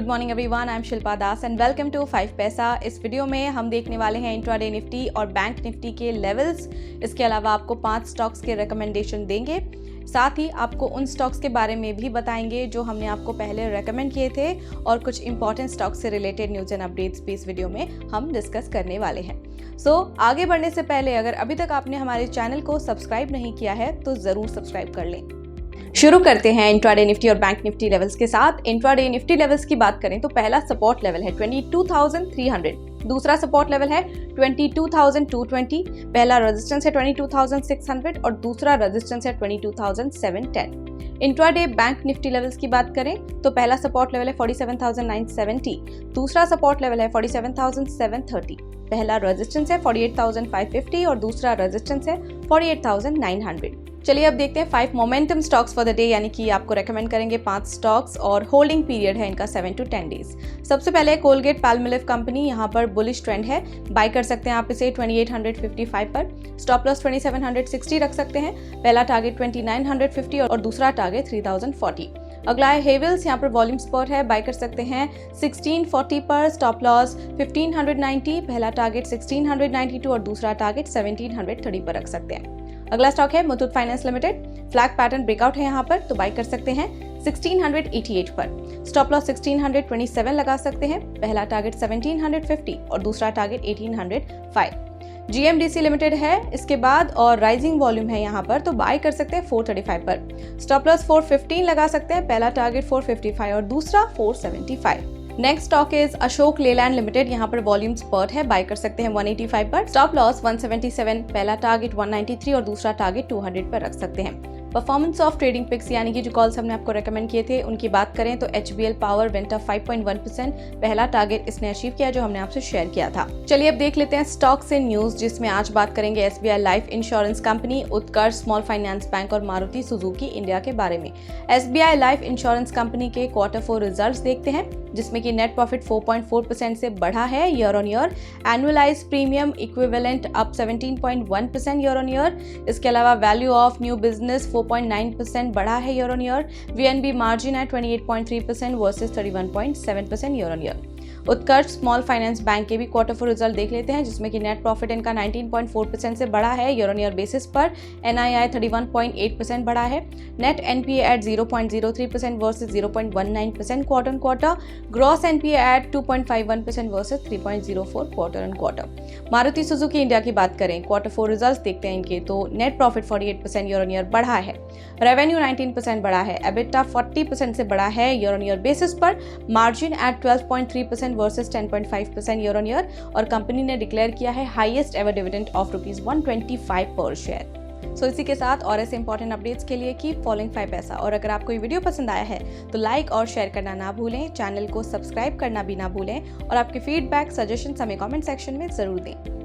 Morning everyone, I am Shilpa Das and welcome to 5 Paisa. इस video में हम देखने वाले हैं इंट्राडे निफ्टी और बैंक निफ्टी के लेवल्स। इसके अलावा आपको 5 स्टॉक्स के रिकमेंडेशन देंगे, साथ ही आपको उन स्टॉक्स के बारे में भी बताएंगे जो हमने आपको पहले रेकमेंड किए थे और कुछ इंपॉर्टेंट स्टॉक्स से रिलेटेड न्यूज़ एंड अपडेट्स भी इस वीडियो में हम डिस्कस करने वाले हैं। आगे बढ़ने से पहले अगर अभी तक आपने हमारे चैनल को सब्सक्राइब नहीं किया है तो ज़रूर सब्सक्राइब कर लें। शुरू करते हैं इंट्राडे निफ्टी और बैंक निफ्टी लेवल्स के साथ। इंट्राडे निफ्टी लेवल्स की बात करें तो पहला सपोर्ट लेवल है 22,300, दूसरा सपोर्ट लेवल है 22,220, पहला रेजिस्टेंस है 22,600 और दूसरा रेजिस्टेंस है 22,710। इंट्राडे बैंक निफ्टी लेवल्स की बात करें तो पहला सपोर्ट लेवल है 47,970, दूसरा सपोर्ट लेवल है 47,730, पहला रेजिस्टेंस है 48,550 और दूसरा रेजिस्टेंस है 48,900। चलिए अब देखते हैं 5 momentum stocks for the day, यानी कि आपको रेकमेंड करेंगे 5 स्टॉक्स और होल्डिंग पीरियड है इनका 7 to 10 डेज। सबसे पहले कोलगेट पाल्मोलिव कंपनी, यहाँ पर बुलिश ट्रेंड है, बाय कर सकते हैं आप इसे 2855 पर। स्टॉप लॉस 2760 रख सकते हैं, पहला टारगेट 2950 और दूसरा टारगेट 3040। अगला है हेवल्स, यहाँ पर वॉल्यूम स्पॉट है, बाय कर सकते हैं 1640 पर। स्टॉप लॉस 1590, पहला टारगेट 1692 और दूसरा टारगेट 1730 पर रख सकते हैं। अगला स्टॉक है Muthoot finance limited, flag pattern breakout है यहाँ पर, तो बाय कर सकते हैं 1688 पर। स्टॉप लॉस 1627 लगा सकते हैं, पहला टारगेट 1750 और दूसरा टारगेट 1805। GMDC लिमिटेड है इसके बाद और राइजिंग वॉल्यूम है यहाँ पर, तो बाय कर सकते हैं 435 पर। स्टॉप लॉस 415 लगा सकते हैं, पहला टारगेट 455 और दूसरा 475। Next stock is Ashok Leyland limited, यहाँ पर वॉल्यूम स्पर्ट है, बाय कर सकते हैं 185 पर। स्टॉप लॉस 177, पहला टारगेट 193 और दूसरा टारगेट 200 पर रख सकते हैं। परफॉर्मेंस ऑफ ट्रेडिंग पिक्स, यानी कि जो कॉल्स हमने आपको रेकमेंड किए थे उनकी बात करें तो HBL पावर वेंट अप 5.1%, पहला टारगेट इसने अचीव किया जो हमने आपसे शेयर किया था। चलिए अब देख लेते हैं स्टॉक्स इन न्यूज, जिसमें आज बात करेंगे SBI लाइफ इंश्योरेंस कंपनी, उत्कर्ष स्मॉल फाइनेंस बैंक और मारुति सुजुकी इंडिया के बारे में। SBI लाइफ इंश्योरेंस कंपनी के Q4 रिजल्ट्स देखते हैं, जिसमें कि नेट प्रॉफिट 4.4% से बढ़ा है year on year, annualise premium equivalent up 17.1% year on year. इसके अलावा वैल्यू ऑफ न्यू बिजनेस 4.9% बढ़ा है year on year. VNB margin है 28.3% versus 31.7% year on year. Utkarsh small finance bank के भी Q4 रिजल्ट देख लेते हैं, जिसमें कि नेट प्रॉफिट इनका 19.4% से बढ़ा है ईयर ऑन ईयर बेसिस पर। NII 31.8% बढ़ा है। Net NPA at 0.03% versus 0.19% quarter on quarter. Gross NPA at 2.51% versus 3.04 quarter on quarter. Maruti Suzuki India की बात करें, Q4 रिजल्ट देखते हैं इनके, तो net profit 48% year on year बढ़ा है, रेवेन्यू 19% बढ़ा है, EBITDA 40% से बढ़ा है ईयर ऑन ईयर बेसिस पर। Margin at 12.3% versus 10.5% year on year और कंपनी ने डिक्लेयर किया है हाईएस्ट एवर डिविडेंड ऑफ ₹125 पर शेयर। इसी के साथ और ऐसे इंपॉर्टेंट अपडेट्स के लिए कीप फॉलोइंग 5 पैसा। और अगर आपको ये वीडियो पसंद आया है तो लाइक और शेयर करना ना भूलें, चैनल को सब्सक्राइब करना भी ना भूलें और आपके फीडबैक सजेशन हमें कमेंट सेक्शन में जरूर दें।